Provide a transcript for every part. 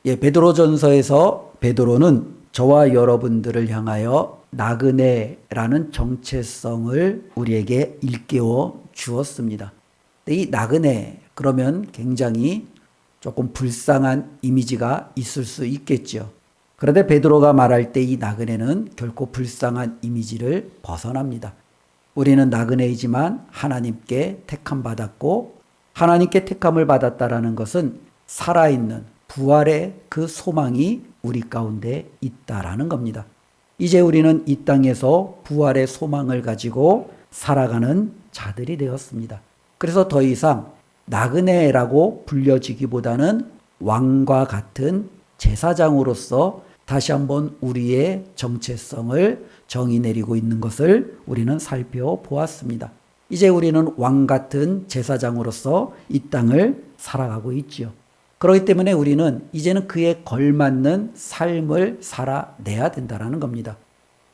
베드로전서에서 베드로는 저와 여러분들을 향하여 나그네라는 정체성을 우리에게 일깨워 주었습니다. 이 나그네 그러면 굉장히 조금 불쌍한 이미지가 있을 수 있겠죠. 그런데 베드로가 말할 때 이 나그네는 결코 불쌍한 이미지를 벗어납니다. 우리는 나그네이지만 하나님께 택함 받았고 하나님께 택함을 받았다라는 것은 살아있는 부활의 그 소망이 우리 가운데 있다라는 겁니다. 이제 우리는 이 땅에서 부활의 소망을 가지고 살아가는 자들이 되었습니다. 그래서 더 이상 나그네라고 불려지기보다는 왕과 같은 제사장으로서 다시 한번 우리의 정체성을 정의 내리고 있는 것을 우리는 살펴보았습니다. 이제 우리는 왕 같은 제사장으로서 이 땅을 살아가고 있지요. 그렇기 때문에 우리는 이제는 그에 걸맞는 삶을 살아내야 된다는 겁니다.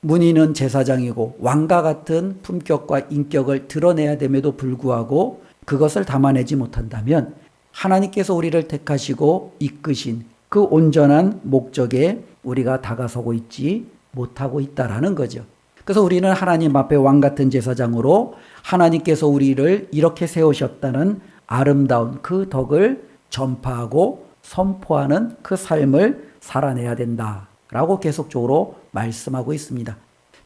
문의는 제사장이고 왕과 같은 품격과 인격을 드러내야 됨에도 불구하고 그것을 담아내지 못한다면 하나님께서 우리를 택하시고 이끄신 그 온전한 목적에 우리가 다가서고 있지 못하고 있다라는 거죠. 그래서 우리는 하나님 앞에 왕 같은 제사장으로 하나님께서 우리를 이렇게 세우셨다는 아름다운 그 덕을 전파하고 선포하는 그 삶을 살아내야 된다라고 계속적으로 말씀하고 있습니다.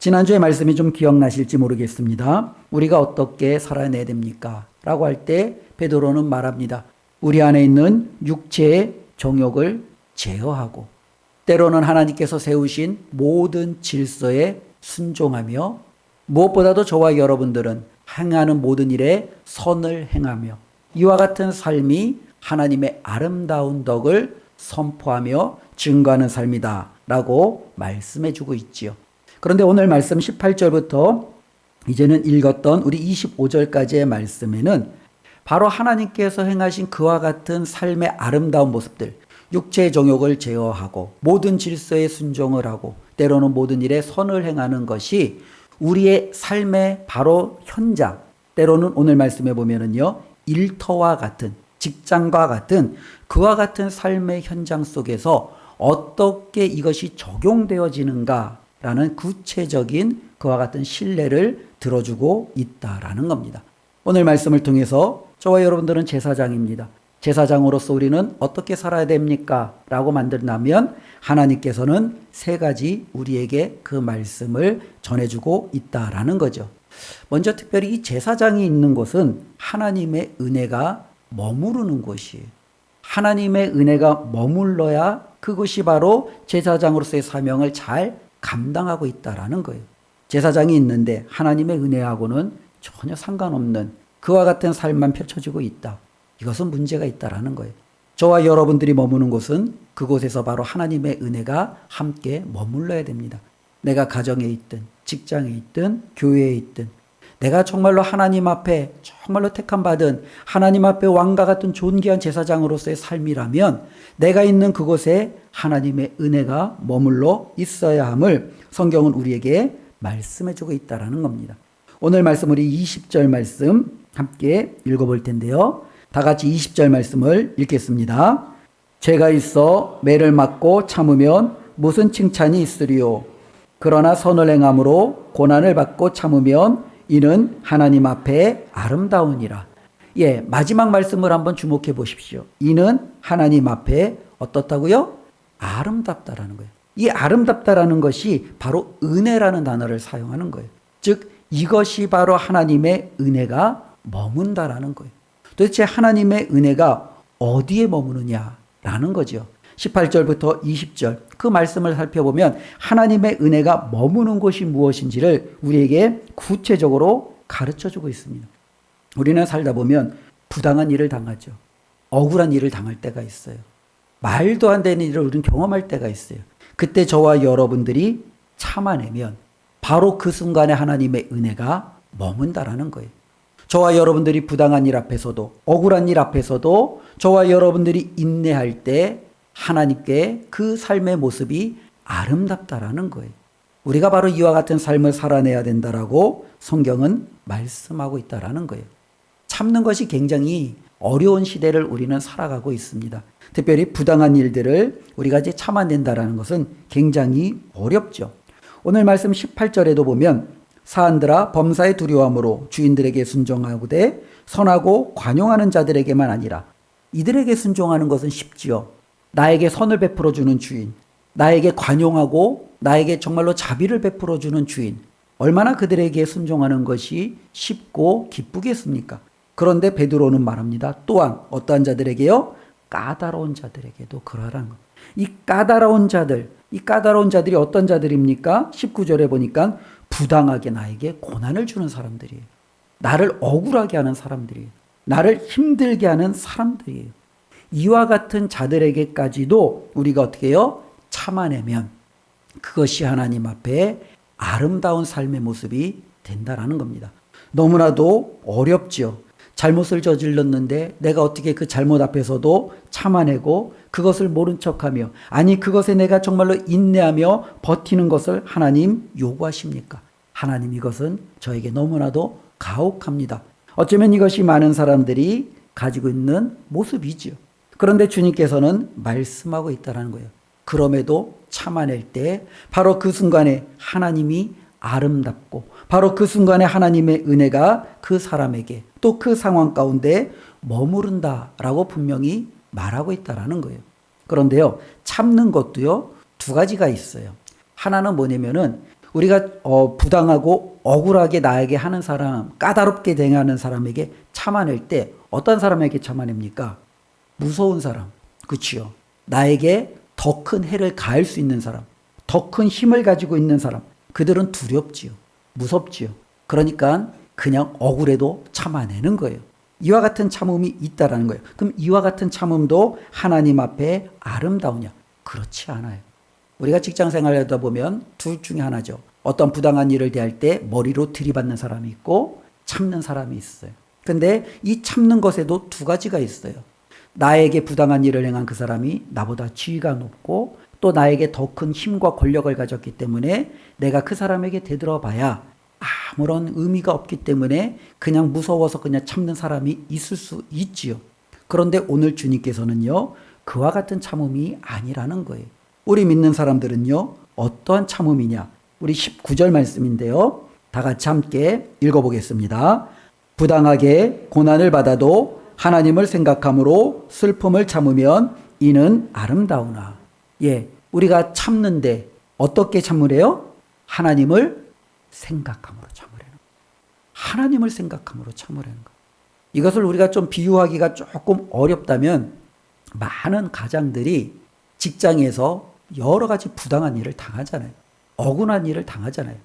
지난주의 말씀이 좀 기억나실지 모르겠습니다. 우리가 어떻게 살아내야 됩니까? 라고 할 때 베드로는 말합니다. 우리 안에 있는 육체의 정욕을 제어하고 때로는 하나님께서 세우신 모든 질서에 순종하며 무엇보다도 저와 여러분들은 행하는 모든 일에 선을 행하며 이와 같은 삶이 하나님의 아름다운 덕을 선포하며 증거하는 삶이다 라고 말씀해 주고 있지요. 그런데 오늘 말씀 18절부터 이제는 읽었던 우리 25절까지의 말씀에는 바로 하나님께서 행하신 그와 같은 삶의 아름다운 모습들, 육체의 정욕을 제어하고 모든 질서에 순종을 하고 때로는 모든 일에 선을 행하는 것이 우리의 삶의 바로 현장, 때로는 오늘 말씀에 보면은요, 일터와 같은, 직장과 같은 그와 같은 삶의 현장 속에서 어떻게 이것이 적용되어지는가라는 구체적인 그와 같은 신뢰를 들어주고 있다라는 겁니다. 오늘 말씀을 통해서 저와 여러분들은 제사장입니다. 제사장으로서 우리는 어떻게 살아야 됩니까? 라고 만든다면 하나님께서는 세 가지 우리에게 그 말씀을 전해주고 있다라는 거죠. 먼저 특별히 이 제사장이 있는 곳은 하나님의 은혜가 머무르는 곳이에요. 하나님의 은혜가 머물러야 그것이 바로 제사장으로서의 사명을 잘 감당하고 있다라는 거예요. 제사장이 있는데 하나님의 은혜하고는 전혀 상관없는 그와 같은 삶만 펼쳐지고 있다. 이것은 문제가 있다라는 거예요. 저와 여러분들이 머무는 곳은 그곳에서 바로 하나님의 은혜가 함께 머물러야 됩니다. 내가 가정에 있든 직장에 있든 교회에 있든 내가 정말로 하나님 앞에 정말로 택함받은 하나님 앞에 왕과 같은 존귀한 제사장으로서의 삶이라면 내가 있는 그곳에 하나님의 은혜가 머물러 있어야 함을 성경은 우리에게 말씀해주고 있다는 겁니다. 오늘 말씀 우리 20절 말씀 함께 읽어볼 텐데요. 다 같이 20절 말씀을 읽겠습니다. 죄가 있어 매를 맞고 참으면 무슨 칭찬이 있으리요. 그러나 선을 행함으로 고난을 받고 참으면 이는 하나님 앞에 아름다우니라. 마지막 말씀을 한번 주목해 보십시오. 이는 하나님 앞에 어떻다고요? 아름답다라는 거예요. 이 아름답다라는 것이 바로 은혜라는 단어를 사용하는 거예요. 즉 이것이 바로 하나님의 은혜가 머문다라는 거예요. 도대체 하나님의 은혜가 어디에 머무느냐라는 거죠. 18절부터 20절 그 말씀을 살펴보면 하나님의 은혜가 머무는 곳이 무엇인지를 우리에게 구체적으로 가르쳐주고 있습니다. 우리는 살다 보면 부당한 일을 당하죠. 억울한 일을 당할 때가 있어요. 말도 안 되는 일을 우리는 경험할 때가 있어요. 그때 저와 여러분들이 참아내면 바로 그 순간에 하나님의 은혜가 머문다라는 거예요. 저와 여러분들이 부당한 일 앞에서도 억울한 일 앞에서도 저와 여러분들이 인내할 때 하나님께 그 삶의 모습이 아름답다라는 거예요. 우리가 바로 이와 같은 삶을 살아내야 된다라고 성경은 말씀하고 있다라는 거예요. 참는 것이 굉장히 어려운 시대를 우리는 살아가고 있습니다. 특별히 부당한 일들을 우리가 이제 참아낸다라는 것은 굉장히 어렵죠. 오늘 말씀 18절에도 보면 사한들아 범사의 두려움으로 주인들에게 순종하되 선하고 관용하는 자들에게만 아니라 이들에게 순종하는 것은 쉽지요. 나에게 선을 베풀어 주는 주인, 나에게 관용하고 나에게 정말로 자비를 베풀어 주는 주인, 얼마나 그들에게 순종하는 것이 쉽고 기쁘겠습니까? 그런데 베드로는 말합니다. 또한 어떠한 자들에게요? 까다로운 자들에게도 그러라는 것. 이 까다로운 자들이 어떤 자들입니까? 19절에 보니까 부당하게 나에게 고난을 주는 사람들이에요. 나를 억울하게 하는 사람들이에요. 나를 힘들게 하는 사람들이에요. 이와 같은 자들에게까지도 우리가 어떻게 해요? 참아내면 그것이 하나님 앞에 아름다운 삶의 모습이 된다라는 겁니다. 너무나도 어렵죠. 잘못을 저질렀는데 내가 어떻게 그 잘못 앞에서도 참아내고 그것을 모른 척하며, 아니 그것에 내가 정말로 인내하며 버티는 것을 하나님 요구하십니까? 하나님 이것은 저에게 너무나도 가혹합니다. 어쩌면 이것이 많은 사람들이 가지고 있는 모습이지요. 그런데 주님께서는 말씀하고 있다는 거예요. 그럼에도 참아낼 때 바로 그 순간에 하나님이 아름답고 바로 그 순간에 하나님의 은혜가 그 사람에게 또 그 상황 가운데 머무른다라고 분명히 말하고 있다라는 거예요. 그런데요, 참는 것도요, 두 가지가 있어요. 하나는 뭐냐면은 우리가 부당하고 억울하게 나에게 하는 사람, 까다롭게 대하는 사람에게 참아낼 때 어떤 사람에게 참아냅니까? 무서운 사람, 그치요? 나에게 더 큰 해를 가할 수 있는 사람, 더 큰 힘을 가지고 있는 사람, 그들은 두렵지요. 무섭지요. 그러니까 그냥 억울해도 참아내는 거예요. 이와 같은 참음이 있다라는 거예요. 그럼 이와 같은 참음도 하나님 앞에 아름다우냐? 그렇지 않아요. 우리가 직장 생활을 하다 보면 둘 중에 하나죠. 어떤 부당한 일을 대할 때 머리로 들이받는 사람이 있고 참는 사람이 있어요. 근데 이 참는 것에도 두 가지가 있어요. 나에게 부당한 일을 행한 그 사람이 나보다 지위가 높고 또 나에게 더 큰 힘과 권력을 가졌기 때문에 내가 그 사람에게 대들어봐야 아무런 의미가 없기 때문에 그냥 무서워서 그냥 참는 사람이 있을 수 있지요. 그런데 오늘 주님께서는요, 그와 같은 참음이 아니라는 거예요. 우리 믿는 사람들은요, 어떠한 참음이냐? 우리 19절 말씀인데요. 다 같이 함께 읽어보겠습니다. 부당하게 고난을 받아도 하나님을 생각함으로 슬픔을 참으면 이는 아름다우나. 예, 우리가 참는데 어떻게 참으래요? 하나님을 생각함으로 참으라는 거. 하나님을 생각함으로 참으라는 거. 이것을 우리가 좀 비유하기가 조금 어렵다면 많은 가장들이 직장에서 여러 가지 부당한 일을 당하잖아요. 억울한 일을 당하잖아요.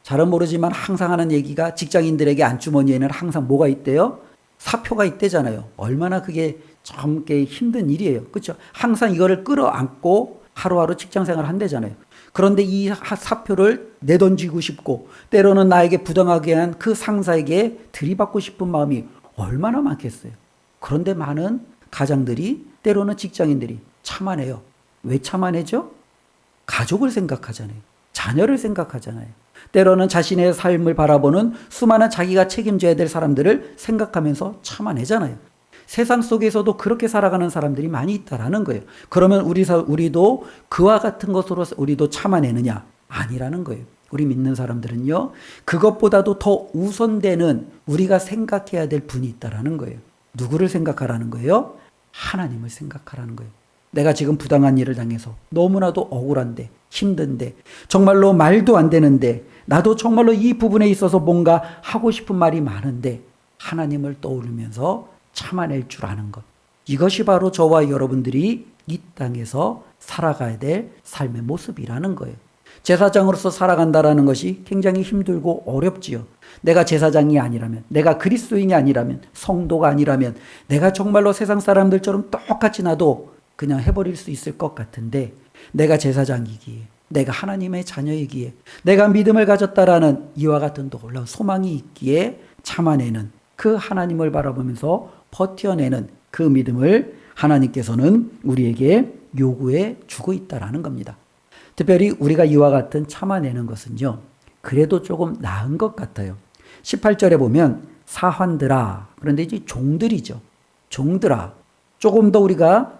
잘은 모르지만 항상 하는 얘기가 직장인들에게 안주머니에는 항상 뭐가 있대요? 사표가 있대잖아요. 얼마나 그게 참 힘든 일이에요. 그렇죠? 항상 이거를 끌어안고 하루하루 직장 생활을 한대잖아요. 그런데 이 사표를 내던지고 싶고 때로는 나에게 부당하게 한 그 상사에게 들이받고 싶은 마음이 얼마나 많겠어요. 그런데 많은 가장들이 때로는 직장인들이 참아내요. 왜 참아내죠? 가족을 생각하잖아요. 자녀를 생각하잖아요. 때로는 자신의 삶을 바라보는 수많은 자기가 책임져야 될 사람들을 생각하면서 참아내잖아요. 세상 속에서도 그렇게 살아가는 사람들이 많이 있다라는 거예요. 그러면 우리도 그와 같은 것으로 우리도 참아내느냐? 아니라는 거예요. 우리 믿는 사람들은요, 그것보다도 더 우선되는 우리가 생각해야 될 분이 있다라는 거예요. 누구를 생각하라는 거예요? 하나님을 생각하라는 거예요. 내가 지금 부당한 일을 당해서 너무나도 억울한데, 힘든데, 정말로 말도 안 되는데, 나도 정말로 이 부분에 있어서 뭔가 하고 싶은 말이 많은데, 하나님을 떠올리면서 참아낼 줄 아는 것. 이것이 바로 저와 여러분들이 이 땅에서 살아가야 될 삶의 모습이라는 거예요. 제사장으로서 살아간다라는 것이 굉장히 힘들고 어렵지요. 내가 제사장이 아니라면, 내가 그리스도인이 아니라면, 성도가 아니라면 내가 정말로 세상 사람들처럼 똑같이 나도 그냥 해버릴 수 있을 것 같은데, 내가 제사장이기에, 내가 하나님의 자녀이기에, 내가 믿음을 가졌다라는 이와 같은 놀라운 소망이 있기에 참아내는 그 하나님을 바라보면서 버텨내는 그 믿음을 하나님께서는 우리에게 요구해 주고 있다라는 겁니다. 특별히 우리가 이와 같은 참아내는 것은요, 그래도 조금 나은 것 같아요. 18절에 보면 사환들아, 그런데 이제 종들이죠. 종들아. 조금 더 우리가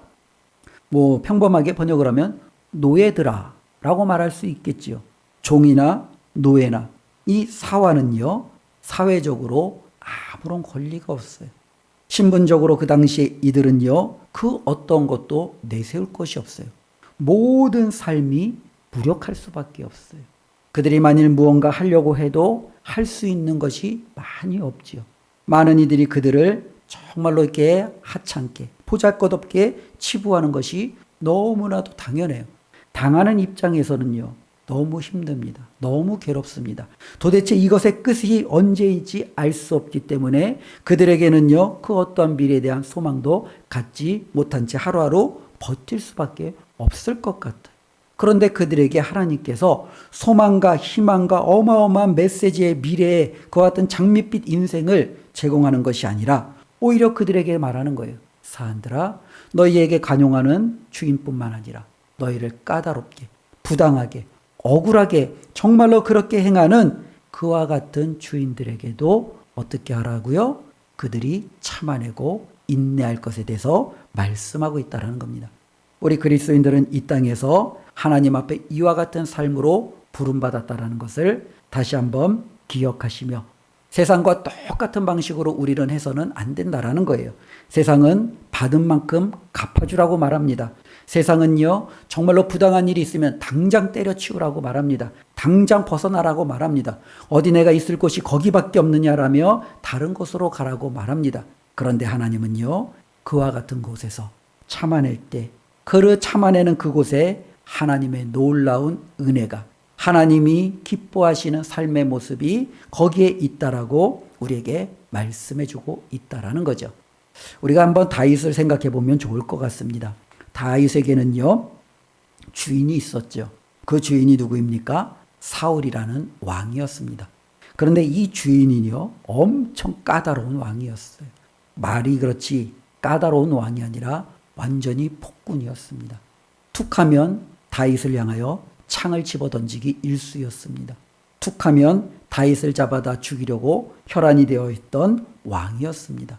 평범하게 번역을 하면 노예들아 라고 말할 수 있겠지요. 종이나 노예나 이 사화는요, 사회적으로 아무런 권리가 없어요. 신분적으로 그 당시에 이들은요, 그 어떤 것도 내세울 것이 없어요. 모든 삶이 무력할 수밖에 없어요. 그들이 만일 무언가 하려고 해도 할 수 있는 것이 많이 없지요. 많은 이들이 그들을 정말로 이렇게 하찮게 보잘것없게 치부하는 것이 너무나도 당연해요. 당하는 입장에서는요, 너무 힘듭니다. 너무 괴롭습니다. 도대체 이것의 끝이 언제인지 알 수 없기 때문에 그들에게는요, 그 어떠한 미래에 대한 소망도 갖지 못한 채 하루하루 버틸 수밖에 없을 것 같아요. 그런데 그들에게 하나님께서 소망과 희망과 어마어마한 메시지의 미래에 그와 같은 장밋빛 인생을 제공하는 것이 아니라 오히려 그들에게 말하는 거예요. 사람들아, 너희에게 간용하는 주인뿐만 아니라 너희를 까다롭게, 부당하게, 억울하게 정말로 그렇게 행하는 그와 같은 주인들에게도 어떻게 하라고요? 그들이 참아내고 인내할 것에 대해서 말씀하고 있다는 겁니다. 우리 그리스도인들은 이 땅에서 하나님 앞에 이와 같은 삶으로 부름받았다는 것을 다시 한번 기억하시며 세상과 똑같은 방식으로 우리는 해서는 안 된다라는 거예요. 세상은 받은 만큼 갚아주라고 말합니다. 세상은요, 정말로 부당한 일이 있으면 당장 때려치우라고 말합니다. 당장 벗어나라고 말합니다. 어디 내가 있을 곳이 거기밖에 없느냐라며 다른 곳으로 가라고 말합니다. 그런데 하나님은요, 그와 같은 곳에서 참아낼 때, 그를 참아내는 그곳에 하나님의 놀라운 은혜가, 하나님이 기뻐하시는 삶의 모습이 거기에 있다라고 우리에게 말씀해주고 있다라는 거죠. 우리가 한번 다윗을 생각해 보면 좋을 것 같습니다. 다윗에게는요, 주인이 있었죠. 그 주인이 누구입니까? 사울이라는 왕이었습니다. 그런데 이 주인이요, 엄청 까다로운 왕이었어요. 말이 그렇지 까다로운 왕이 아니라 완전히 폭군이었습니다. 툭하면 다윗을 향하여 창을 집어던지기 일쑤였습니다. 툭하면 다윗을 잡아다 죽이려고 혈안이 되어 있던 왕이었습니다.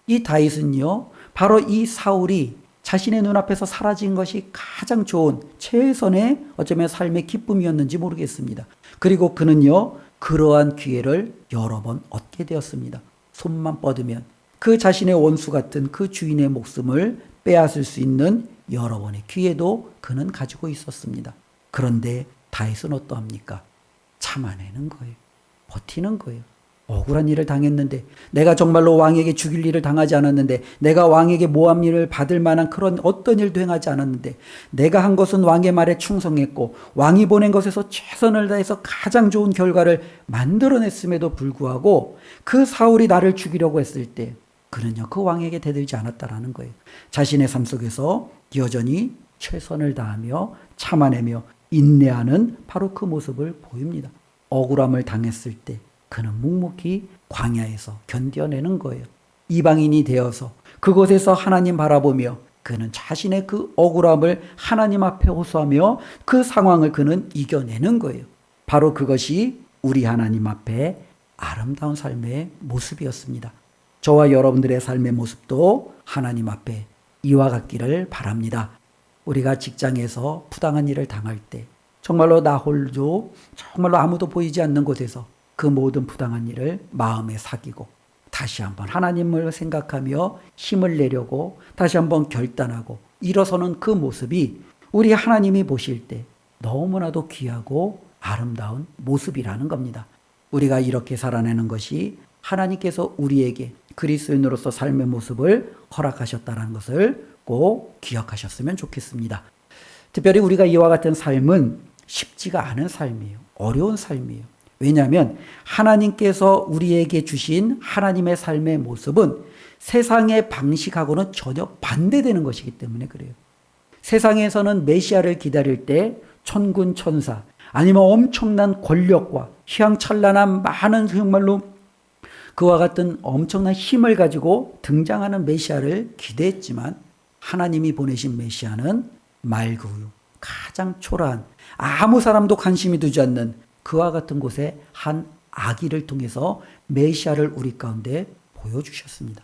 이 다윗은요, 바로 이 사울이 자신의 눈앞에서 사라진 것이 가장 좋은 최선의 어쩌면 삶의 기쁨이었는지 모르겠습니다. 그리고 그는요, 그러한 기회를 여러 번 얻게 되었습니다. 손만 뻗으면 그 자신의 원수 같은 그 주인의 목숨을 빼앗을 수 있는 여러 번의 기회도 그는 가지고 있었습니다. 그런데 다윗은 어떠합니까? 참아내는 거예요. 버티는 거예요. 억울한 일을 당했는데, 내가 정말로 왕에게 죽일 일을 당하지 않았는데, 내가 왕에게 모함 일을 받을 만한 그런 어떤 일도 행하지 않았는데, 내가 한 것은 왕의 말에 충성했고 왕이 보낸 것에서 최선을 다해서 가장 좋은 결과를 만들어냈음에도 불구하고 그 사울이 나를 죽이려고 했을 때 그는요, 그 왕에게 대들지 않았다라는 거예요. 자신의 삶 속에서 여전히 최선을 다하며 참아내며 인내하는 바로 그 모습을 보입니다. 억울함을 당했을 때 그는 묵묵히 광야에서 견뎌내는 거예요. 이방인이 되어서 그곳에서 하나님 바라보며 그는 자신의 그 억울함을 하나님 앞에 호소하며 그 상황을 그는 이겨내는 거예요. 바로 그것이 우리 하나님 앞에 아름다운 삶의 모습이었습니다. 저와 여러분들의 삶의 모습도 하나님 앞에 이와 같기를 바랍니다. 우리가 직장에서 부당한 일을 당할 때 정말로 나 홀로 정말로 아무도 보이지 않는 곳에서 그 모든 부당한 일을 마음에 새기고 다시 한번 하나님을 생각하며 힘을 내려고 다시 한번 결단하고 일어서는 그 모습이 우리 하나님이 보실 때 너무나도 귀하고 아름다운 모습이라는 겁니다. 우리가 이렇게 살아내는 것이 하나님께서 우리에게 그리스도인으로서 삶의 모습을 허락하셨다는 것을 꼭 기억하셨으면 좋겠습니다. 특별히 우리가 이와 같은 삶은 쉽지가 않은 삶이에요. 어려운 삶이에요. 왜냐하면 하나님께서 우리에게 주신 하나님의 삶의 모습은 세상의 방식하고는 전혀 반대되는 것이기 때문에 그래요. 세상에서는 메시아를 기다릴 때 천군 천사 아니면 엄청난 권력과 휘황찬란한 많은 정말로 그와 같은 엄청난 힘을 가지고 등장하는 메시아를 기대했지만 하나님이 보내신 메시아는 맑고 가장 초라한 아무 사람도 관심이 두지 않는 그와 같은 곳에 한 아기를 통해서 메시아를 우리 가운데 보여주셨습니다.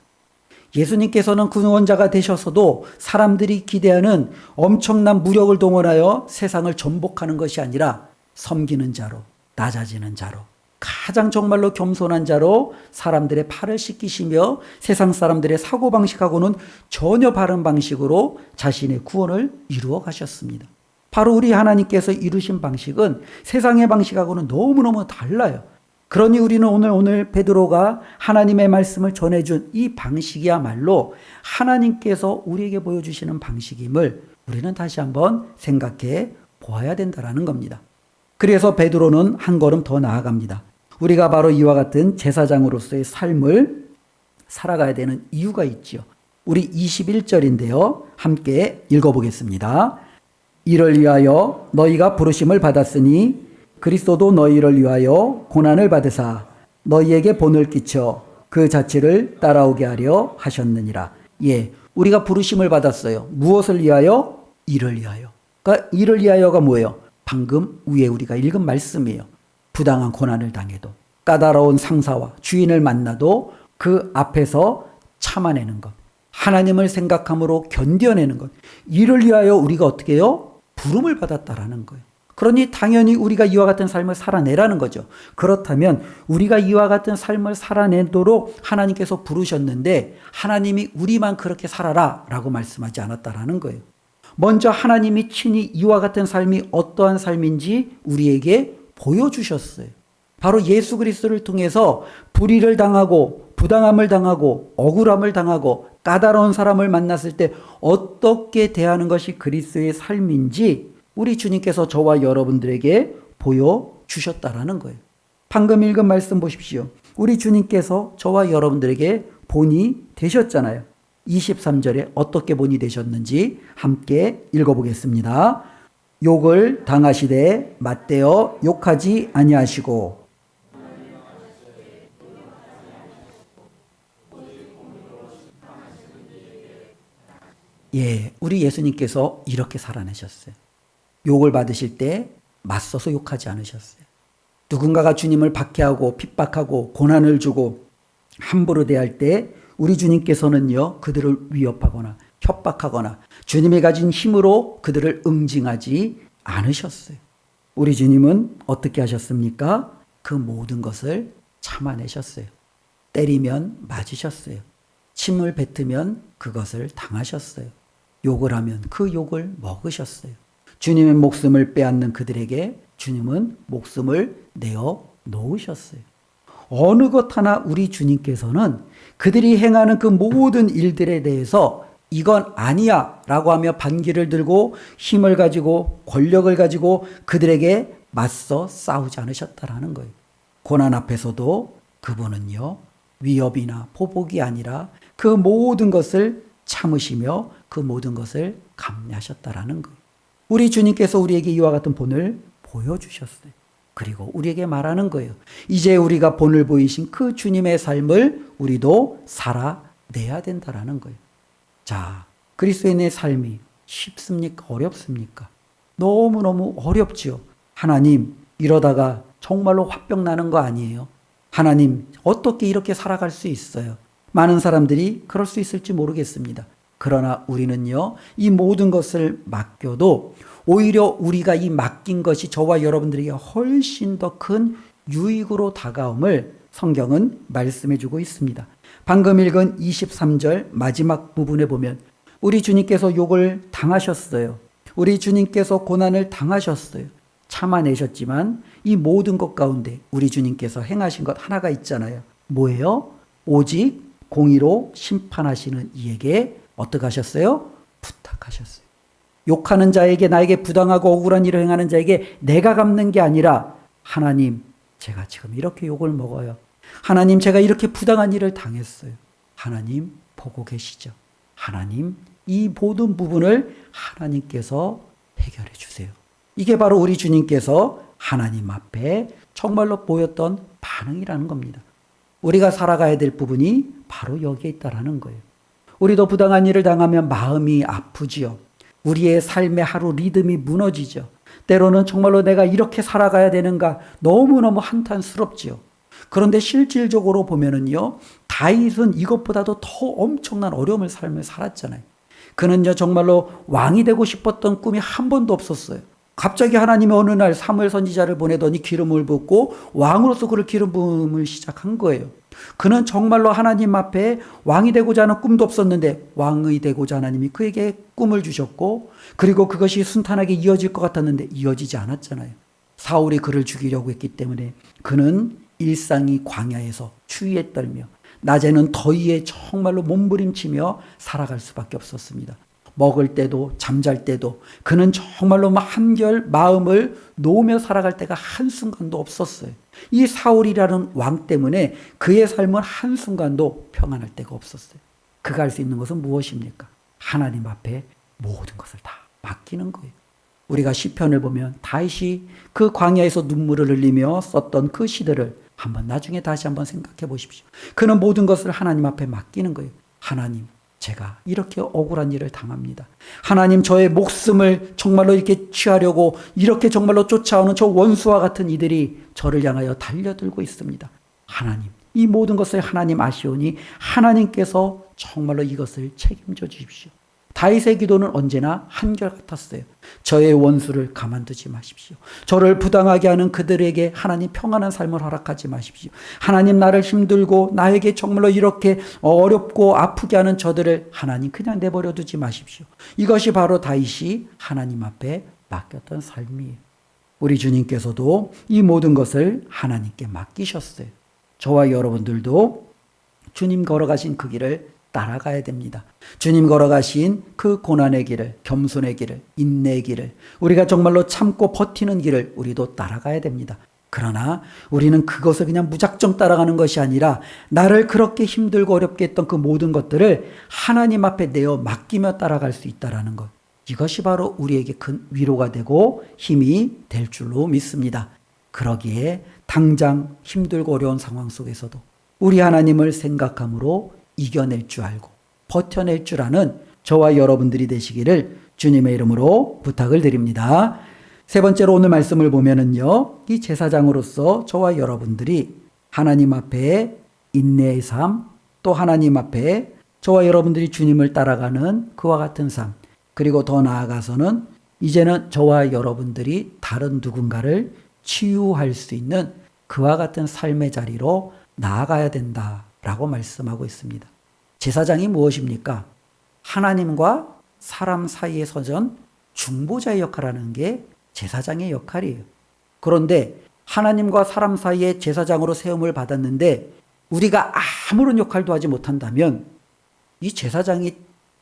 예수님께서는 구원자가 되셔서도 사람들이 기대하는 엄청난 무력을 동원하여 세상을 전복하는 것이 아니라 섬기는 자로, 낮아지는 자로, 가장 정말로 겸손한 자로 사람들의 팔을 씻기시며 세상 사람들의 사고방식하고는 전혀 다른 방식으로 자신의 구원을 이루어 가셨습니다. 바로 우리 하나님께서 이루신 방식은 세상의 방식하고는 너무너무 달라요. 그러니 우리는 오늘 베드로가 하나님의 말씀을 전해준 이 방식이야말로 하나님께서 우리에게 보여주시는 방식임을 우리는 다시 한번 생각해 보아야 된다는 겁니다. 그래서 베드로는 한 걸음 더 나아갑니다. 우리가 바로 이와 같은 제사장으로서의 삶을 살아가야 되는 이유가 있죠. 우리 21절인데요. 함께 읽어보겠습니다. 이를 위하여 너희가 부르심을 받았으니 그리스도도 너희를 위하여 고난을 받으사 너희에게 본을 끼쳐 그 자체를 따라오게 하려 하셨느니라. 예, 우리가 부르심을 받았어요. 무엇을 위하여? 이를 위하여. 그러니까 이를 위하여가 뭐예요? 방금 위에 우리가 읽은 말씀이에요. 부당한 고난을 당해도, 까다로운 상사와 주인을 만나도 그 앞에서 참아내는 것, 하나님을 생각함으로 견뎌내는 것, 이를 위하여 우리가 어떻게 해요? 부름을 받았다라는 거예요. 그러니 당연히 우리가 이와 같은 삶을 살아내라는 거죠. 그렇다면 우리가 이와 같은 삶을 살아내도록 하나님께서 부르셨는데 하나님이 우리만 그렇게 살아라 라고 말씀하지 않았다라는 거예요. 먼저 하나님이 친히 이와 같은 삶이 어떠한 삶인지 우리에게 보여주셨어요. 바로 예수 그리스도를 통해서 불의를 당하고 부당함을 당하고 억울함을 당하고 까다로운 사람을 만났을 때 어떻게 대하는 것이 그리스도의 삶인지 우리 주님께서 저와 여러분들에게 보여주셨다라는 거예요. 방금 읽은 말씀 보십시오. 우리 주님께서 저와 여러분들에게 본이 되셨잖아요. 23절에 어떻게 본이 되셨는지 함께 읽어보겠습니다. 욕을 당하시되 맞대어 욕하지 아니하시고 예, 우리 예수님께서 이렇게 살아내셨어요. 욕을 받으실 때 맞서서 욕하지 않으셨어요. 누군가가 주님을 박해하고 핍박하고 고난을 주고 함부로 대할 때 우리 주님께서는요, 그들을 위협하거나 협박하거나 주님이 가진 힘으로 그들을 응징하지 않으셨어요. 우리 주님은 어떻게 하셨습니까? 그 모든 것을 참아내셨어요. 때리면 맞으셨어요. 침을 뱉으면 그것을 당하셨어요. 욕을 하면 그 욕을 먹으셨어요. 주님의 목숨을 빼앗는 그들에게 주님은 목숨을 내어 놓으셨어요. 어느 것 하나 우리 주님께서는 그들이 행하는 그 모든 일들에 대해서 이건 아니야 라고 하며 반기를 들고 힘을 가지고 권력을 가지고 그들에게 맞서 싸우지 않으셨다라는 거예요. 고난 앞에서도 그분은요, 위협이나 포복이 아니라 그 모든 것을 참으시며 그 모든 것을 감내하셨다라는 거예요. 우리 주님께서 우리에게 이와 같은 본을 보여주셨어요. 그리고 우리에게 말하는 거예요. 이제 우리가 본을 보이신 그 주님의 삶을 우리도 살아내야 된다라는 거예요. 자, 그리스도인의 삶이 쉽습니까? 어렵습니까? 너무너무 어렵지요. 하나님, 이러다가 정말로 화병 나는 거 아니에요? 하나님, 어떻게 이렇게 살아갈 수 있어요? 많은 사람들이 그럴 수 있을지 모르겠습니다. 그러나 우리는요, 이 모든 것을 맡겨도 오히려 우리가 이 맡긴 것이 저와 여러분들에게 훨씬 더 큰 유익으로 다가옴을 성경은 말씀해 주고 있습니다. 방금 읽은 23절 마지막 부분에 보면 우리 주님께서 욕을 당하셨어요. 우리 주님께서 고난을 당하셨어요. 참아내셨지만 이 모든 것 가운데 우리 주님께서 행하신 것 하나가 있잖아요. 뭐예요? 오직 공의로 심판하시는 이에게 어떻게 하셨어요? 부탁하셨어요. 욕하는 자에게, 나에게 부당하고 억울한 일을 행하는 자에게 내가 갚는 게 아니라 하나님, 제가 지금 이렇게 욕을 먹어요. 하나님, 제가 이렇게 부당한 일을 당했어요. 하나님 보고 계시죠? 하나님, 이 모든 부분을 하나님께서 해결해 주세요. 이게 바로 우리 주님께서 하나님 앞에 정말로 보였던 반응이라는 겁니다. 우리가 살아가야 될 부분이 바로 여기에 있다라는 거예요. 우리도 부당한 일을 당하면 마음이 아프지요. 우리의 삶의 하루 리듬이 무너지죠. 때로는 정말로 내가 이렇게 살아가야 되는가 너무너무 한탄스럽지요. 그런데 실질적으로 보면은요, 다윗은 이것보다도 더 엄청난 어려움을 삶을 살았잖아요. 그는요 정말로 왕이 되고 싶었던 꿈이 한 번도 없었어요. 갑자기 하나님이 어느 날 사무엘 선지자를 보내더니 기름을 붓고 왕으로서 그를 기름 부음을 시작한 거예요. 그는 정말로 하나님 앞에 왕이 되고자 하는 꿈도 없었는데 왕이 되고자 하나님이 그에게 꿈을 주셨고, 그리고 그것이 순탄하게 이어질 것 같았는데 이어지지 않았잖아요. 사울이 그를 죽이려고 했기 때문에 그는 일상이 광야에서 추위에 떨며 낮에는 더위에 정말로 몸부림치며 살아갈 수밖에 없었습니다. 먹을 때도 잠잘 때도 그는 정말로 한결 마음을 놓으며 살아갈 때가 한순간도 없었어요. 이 사울이라는 왕 때문에 그의 삶은 한순간도 평안할 때가 없었어요. 그가 할 수 있는 것은 무엇입니까? 하나님 앞에 모든 것을 다 맡기는 거예요. 우리가 시편을 보면 다윗이 그 광야에서 눈물을 흘리며 썼던 그 시들을 한번 나중에 다시 한번 생각해 보십시오. 그는 모든 것을 하나님 앞에 맡기는 거예요. 하나님, 제가 이렇게 억울한 일을 당합니다. 하나님, 저의 목숨을 정말로 이렇게 취하려고 이렇게 정말로 쫓아오는 저 원수와 같은 이들이 저를 향하여 달려들고 있습니다. 하나님, 이 모든 것을 하나님 아시오니 하나님께서 정말로 이것을 책임져 주십시오. 다윗의 기도는 언제나 한결같았어요. 저의 원수를 가만두지 마십시오. 저를 부당하게 하는 그들에게 하나님 평안한 삶을 허락하지 마십시오. 하나님, 나를 힘들고 나에게 정말로 이렇게 어렵고 아프게 하는 저들을 하나님 그냥 내버려 두지 마십시오. 이것이 바로 다윗이 하나님 앞에 맡겼던 삶이에요. 우리 주님께서도 이 모든 것을 하나님께 맡기셨어요. 저와 여러분들도 주님 걸어가신 그 길을 따라가야 됩니다. 주님 걸어가신 그 고난의 길을, 겸손의 길을, 인내의 길을, 우리가 정말로 참고 버티는 길을 우리도 따라가야 됩니다. 그러나 우리는 그것을 그냥 무작정 따라가는 것이 아니라 나를 그렇게 힘들고 어렵게 했던 그 모든 것들을 하나님 앞에 내어 맡기며 따라갈 수 있다는 것. 이것이 바로 우리에게 큰 위로가 되고 힘이 될 줄로 믿습니다. 그러기에 당장 힘들고 어려운 상황 속에서도 우리 하나님을 생각함으로 이겨낼 줄 알고 버텨낼 줄 아는 저와 여러분들이 되시기를 주님의 이름으로 부탁을 드립니다. 세 번째로 오늘 말씀을 보면은요, 이 제사장으로서 저와 여러분들이 하나님 앞에 인내의 삶, 또 하나님 앞에 저와 여러분들이 주님을 따라가는 그와 같은 삶, 그리고 더 나아가서는 이제는 저와 여러분들이 다른 누군가를 치유할 수 있는 그와 같은 삶의 자리로 나아가야 된다라고 말씀하고 있습니다. 제사장이 무엇입니까? 하나님과 사람 사이에 서전 중보자의 역할을 하는 게 제사장의 역할이에요. 그런데 하나님과 사람 사이에 제사장으로 세움을 받았는데 우리가 아무런 역할도 하지 못한다면 이 제사장의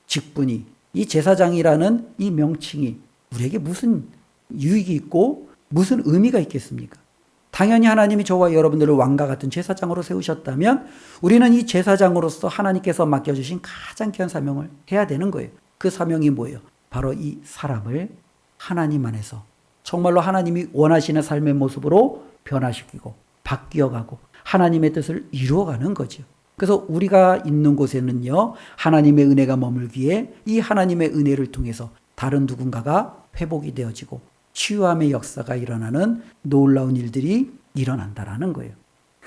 직분이, 이 제사장이라는 이 명칭이 우리에게 무슨 유익이 있고 무슨 의미가 있겠습니까? 당연히 하나님이 저와 여러분들을 왕과 같은 제사장으로 세우셨다면 우리는 이 제사장으로서 하나님께서 맡겨주신 가장 귀한 사명을 해야 되는 거예요. 그 사명이 뭐예요? 바로 이 사람을 하나님 안에서 정말로 하나님이 원하시는 삶의 모습으로 변화시키고 바뀌어가고 하나님의 뜻을 이루어가는 거죠. 그래서 우리가 있는 곳에는요, 하나님의 은혜가 머물기에 이 하나님의 은혜를 통해서 다른 누군가가 회복이 되어지고 치유함의 역사가 일어나는 놀라운 일들이 일어난다라는 거예요.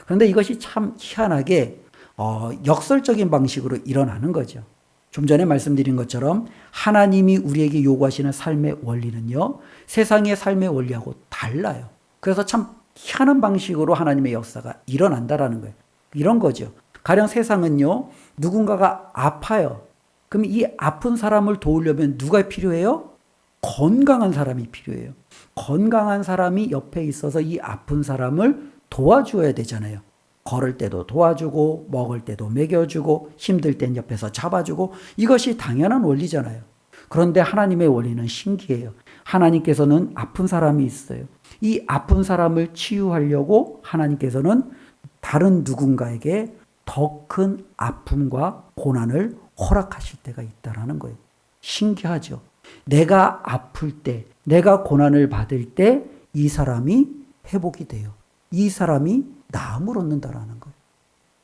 그런데 이것이 참 희한하게 역설적인 방식으로 일어나는 거죠. 좀 전에 말씀드린 것처럼 하나님이 우리에게 요구하시는 삶의 원리는요, 세상의 삶의 원리하고 달라요. 그래서 참 희한한 방식으로 하나님의 역사가 일어난다라는 거예요. 이런 거죠. 가령 세상은요, 누군가가 아파요. 그럼 이 아픈 사람을 도우려면 누가 필요해요? 건강한 사람이 필요해요. 건강한 사람이 옆에 있어서 이 아픈 사람을 도와줘야 되잖아요. 걸을 때도 도와주고 먹을 때도 먹여주고 힘들 땐 옆에서 잡아주고, 이것이 당연한 원리잖아요. 그런데 하나님의 원리는 신기해요. 하나님께서는 아픈 사람이 있어요. 이 아픈 사람을 치유하려고 하나님께서는 다른 누군가에게 더 큰 아픔과 고난을 허락하실 때가 있다는 거예요. 신기하죠. 내가 아플 때, 내가 고난을 받을 때 이 사람이 회복이 돼요. 이 사람이 나음을 얻는다라는 거예요.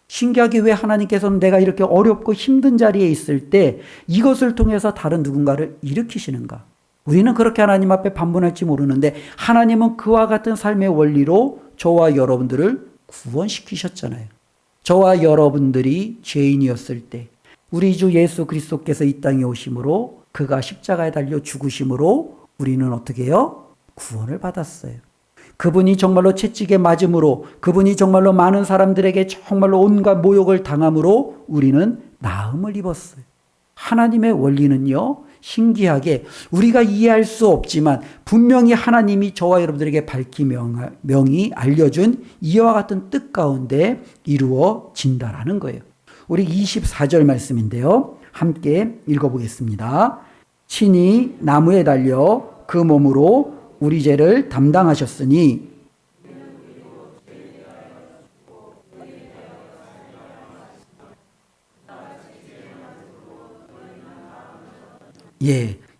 신기하게 왜 하나님께서는 내가 이렇게 어렵고 힘든 자리에 있을 때 이것을 통해서 다른 누군가를 일으키시는가? 우리는 그렇게 하나님 앞에 반문할지 모르는데 하나님은 그와 같은 삶의 원리로 저와 여러분들을 구원시키셨잖아요. 저와 여러분들이 죄인이었을 때 우리 주 예수 그리스도께서 이 땅에 오심으로 그가 십자가에 달려 죽으심으로 우리는 어떻게 해요? 구원을 받았어요. 그분이 정말로 채찍에 맞음으로, 그분이 정말로 많은 사람들에게 정말로 온갖 모욕을 당함으로 우리는 나음을 입었어요. 하나님의 원리는요, 신기하게 우리가 이해할 수 없지만 분명히 하나님이 저와 여러분들에게 밝히 명히 알려준 이와 같은 뜻 가운데 이루어진다라는 거예요. 우리 24절 말씀인데요. 함께 읽어보겠습니다. 친히 나무에 달려 그 몸으로 우리 죄를 담당하셨으니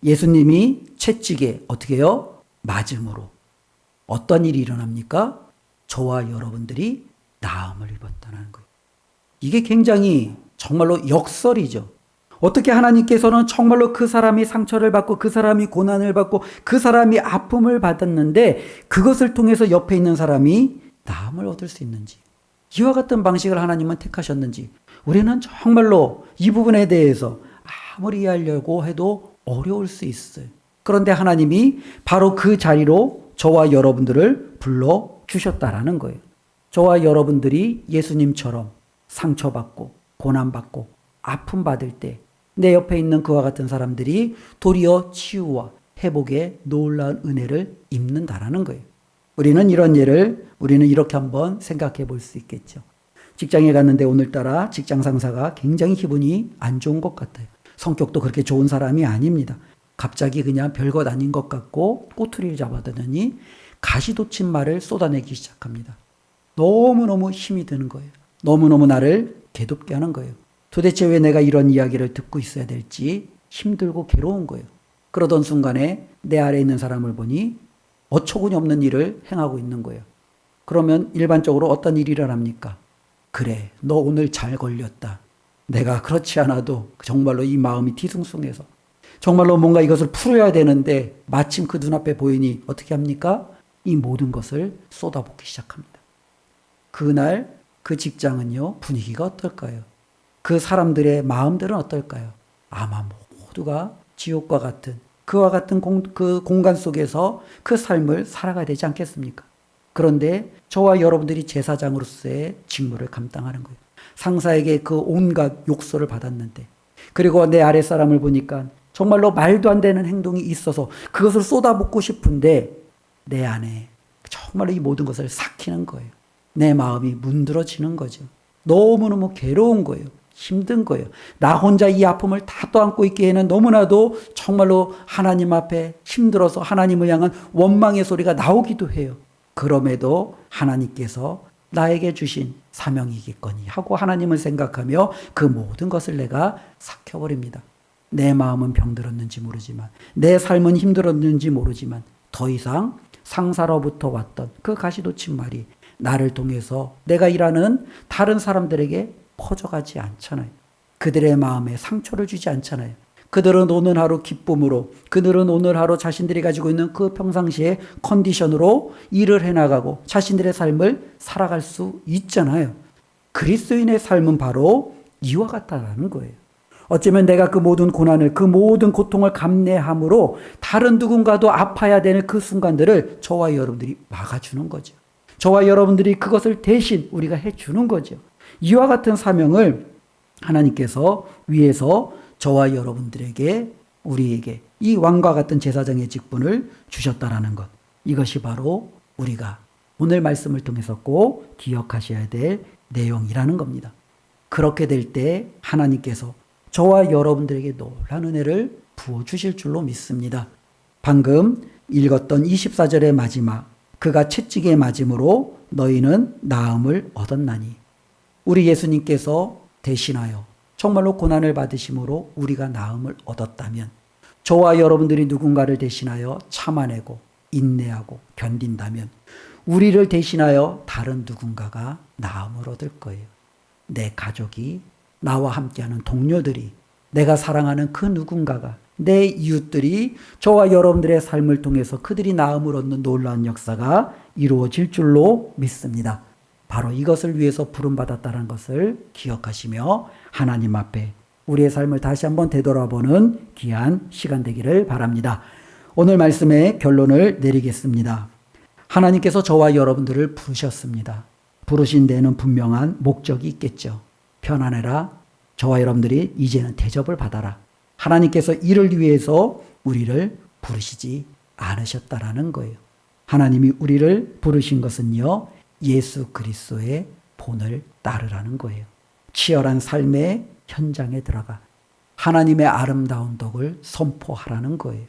예수님이 채찍에 어떻게 해요? 맞음으로 어떤 일이 일어납니까? 저와 여러분들이 나음을 입었다는 거예요. 이게 굉장히 정말로 역설이죠. 어떻게 하나님께서는 정말로 그 사람이 상처를 받고 그 사람이 고난을 받고 그 사람이 아픔을 받았는데 그것을 통해서 옆에 있는 사람이 나음을 얻을 수 있는지, 이와 같은 방식을 하나님은 택하셨는지 우리는 정말로 이 부분에 대해서 아무리 이해하려고 해도 어려울 수 있어요. 그런데 하나님이 바로 그 자리로 저와 여러분들을 불러주셨다라는 거예요. 저와 여러분들이 예수님처럼 상처받고 고난받고 아픔받을 때 내 옆에 있는 그와 같은 사람들이 도리어 치유와 회복의 놀라운 은혜를 입는다라는 거예요. 우리는 이런 예를 우리는 이렇게 한번 생각해 볼 수 있겠죠. 직장에 갔는데 오늘따라 직장 상사가 굉장히 기분이 안 좋은 것 같아요. 성격도 그렇게 좋은 사람이 아닙니다. 갑자기 그냥 별것 아닌 것 같고 꼬투리를 잡아대더니 가시돋친 말을 쏟아내기 시작합니다. 너무너무 힘이 드는 거예요. 너무너무 나를 괴롭게 하는 거예요. 도대체 왜 내가 이런 이야기를 듣고 있어야 될지 힘들고 괴로운 거예요. 그러던 순간에 내 아래에 있는 사람을 보니 어처구니 없는 일을 행하고 있는 거예요. 그러면 일반적으로 어떤 일이 일어납니까? 그래, 너 오늘 잘 걸렸다. 내가 그렇지 않아도 정말로 이 마음이 뒤숭숭해서 정말로 뭔가 이것을 풀어야 되는데 마침 그 눈앞에 보이니 어떻게 합니까? 이 모든 것을 쏟아붓기 시작합니다. 그날 그 직장은요, 분위기가 어떨까요? 그 사람들의 마음들은 어떨까요? 아마 모두가 지옥과 같은 그와 같은 그 공간 속에서 그 삶을 살아가야 되지 않겠습니까? 그런데 저와 여러분들이 제사장으로서의 직무를 감당하는 거예요. 상사에게 그 온갖 욕설을 받았는데, 그리고 내 아랫사람을 보니까 정말로 말도 안 되는 행동이 있어서 그것을 쏟아붓고 싶은데 내 안에 정말로 이 모든 것을 삭히는 거예요. 내 마음이 문드러지는 거죠. 너무너무 괴로운 거예요. 힘든 거예요. 나 혼자 이 아픔을 다 떠안고 있기에는 너무나도 정말로 하나님 앞에 힘들어서 하나님을 향한 원망의 소리가 나오기도 해요. 그럼에도 하나님께서 나에게 주신 사명이겠거니 하고 하나님을 생각하며 그 모든 것을 내가 삭혀버립니다. 내 마음은 병들었는지 모르지만, 내 삶은 힘들었는지 모르지만 더 이상 상사로부터 왔던 그 가시돋친 말이 나를 통해서 내가 일하는 다른 사람들에게 퍼져가지 않잖아요. 그들의 마음에 상처를 주지 않잖아요. 그들은 오늘 하루 기쁨으로, 그들은 오늘 하루 자신들이 가지고 있는 그 평상시의 컨디션으로 일을 해나가고 자신들의 삶을 살아갈 수 있잖아요. 그리스도인의 삶은 바로 이와 같다라는 거예요. 어쩌면 내가 그 모든 고난을, 그 모든 고통을 감내함으로 다른 누군가도 아파야 되는 그 순간들을 저와 여러분들이 막아주는 거죠. 저와 여러분들이 그것을 대신 우리가 해주는 거죠. 이와 같은 사명을 하나님께서 위에서 저와 여러분들에게, 우리에게 이 왕과 같은 제사장의 직분을 주셨다라는 것. 이것이 바로 우리가 오늘 말씀을 통해서 꼭 기억하셔야 될 내용이라는 겁니다. 그렇게 될 때 하나님께서 저와 여러분들에게 놀라운 은혜를 부어주실 줄로 믿습니다. 방금 읽었던 24절의 마지막, 그가 채찍에 맞음으로 너희는 나음을 얻었나니. 우리 예수님께서 대신하여 정말로 고난을 받으심으로 우리가 나음을 얻었다면, 저와 여러분들이 누군가를 대신하여 참아내고 인내하고 견딘다면 우리를 대신하여 다른 누군가가 나음을 얻을 거예요. 내 가족이, 나와 함께하는 동료들이, 내가 사랑하는 그 누군가가, 내 이웃들이 저와 여러분들의 삶을 통해서 그들이 나음을 얻는 놀라운 역사가 이루어질 줄로 믿습니다. 바로 이것을 위해서 부름받았다는 것을 기억하시며 하나님 앞에 우리의 삶을 다시 한번 되돌아보는 귀한 시간 되기를 바랍니다. 오늘 말씀의 결론을 내리겠습니다. 하나님께서 저와 여러분들을 부르셨습니다. 부르신 데에는 분명한 목적이 있겠죠. 편안해라. 저와 여러분들이 이제는 대접을 받아라. 하나님께서 이를 위해서 우리를 부르시지 않으셨다라는 거예요. 하나님이 우리를 부르신 것은요, 예수 그리스도의 본을 따르라는 거예요. 치열한 삶의 현장에 들어가 하나님의 아름다운 덕을 선포하라는 거예요.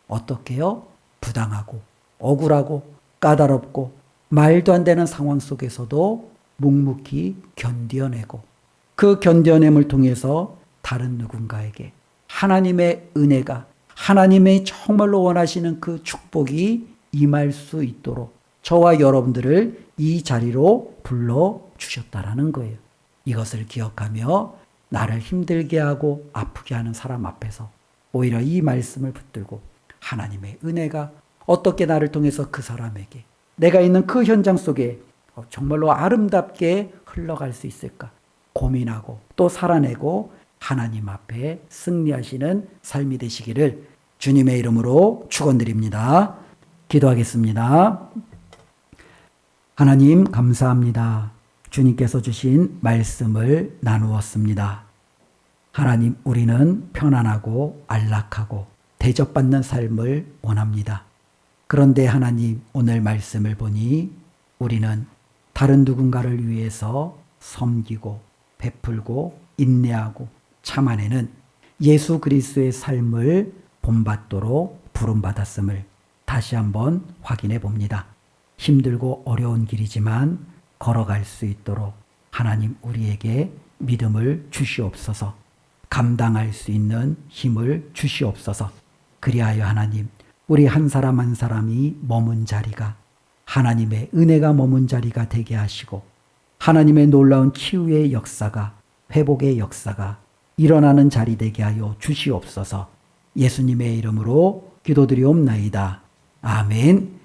어떻게요? 부당하고 억울하고 까다롭고 말도 안 되는 상황 속에서도 묵묵히 견뎌내고 그 견뎌냄을 통해서 다른 누군가에게 하나님의 은혜가 하나님의 정말로 원하시는 그 축복이 임할 수 있도록 저와 여러분들을 이 자리로 불러주셨다라는 거예요. 이것을 기억하며 나를 힘들게 하고 아프게 하는 사람 앞에서 오히려 이 말씀을 붙들고 하나님의 은혜가 어떻게 나를 통해서 그 사람에게 내가 있는 그 현장 속에 정말로 아름답게 흘러갈 수 있을까 고민하고 또 살아내고 하나님 앞에 승리하시는 삶이 되시기를 주님의 이름으로 축원드립니다. 기도하겠습니다. 하나님 감사합니다. 주님께서 주신 말씀을 나누었습니다. 하나님, 우리는 편안하고 안락하고 대접받는 삶을 원합니다. 그런데 하나님, 오늘 말씀을 보니 우리는 다른 누군가를 위해서 섬기고 베풀고 인내하고 참아내는 예수 그리스도의 삶을 본받도록 부름받았음을 다시 한번 확인해 봅니다. 힘들고 어려운 길이지만 걸어갈 수 있도록 하나님 우리에게 믿음을 주시옵소서. 감당할 수 있는 힘을 주시옵소서. 그리하여 하나님, 우리 한 사람 한 사람이 머문 자리가 하나님의 은혜가 머문 자리가 되게 하시고 하나님의 놀라운 치유의 역사가 회복의 역사가 일어나는 자리 되게 하여 주시옵소서. 예수님의 이름으로 기도드리옵나이다. 아멘.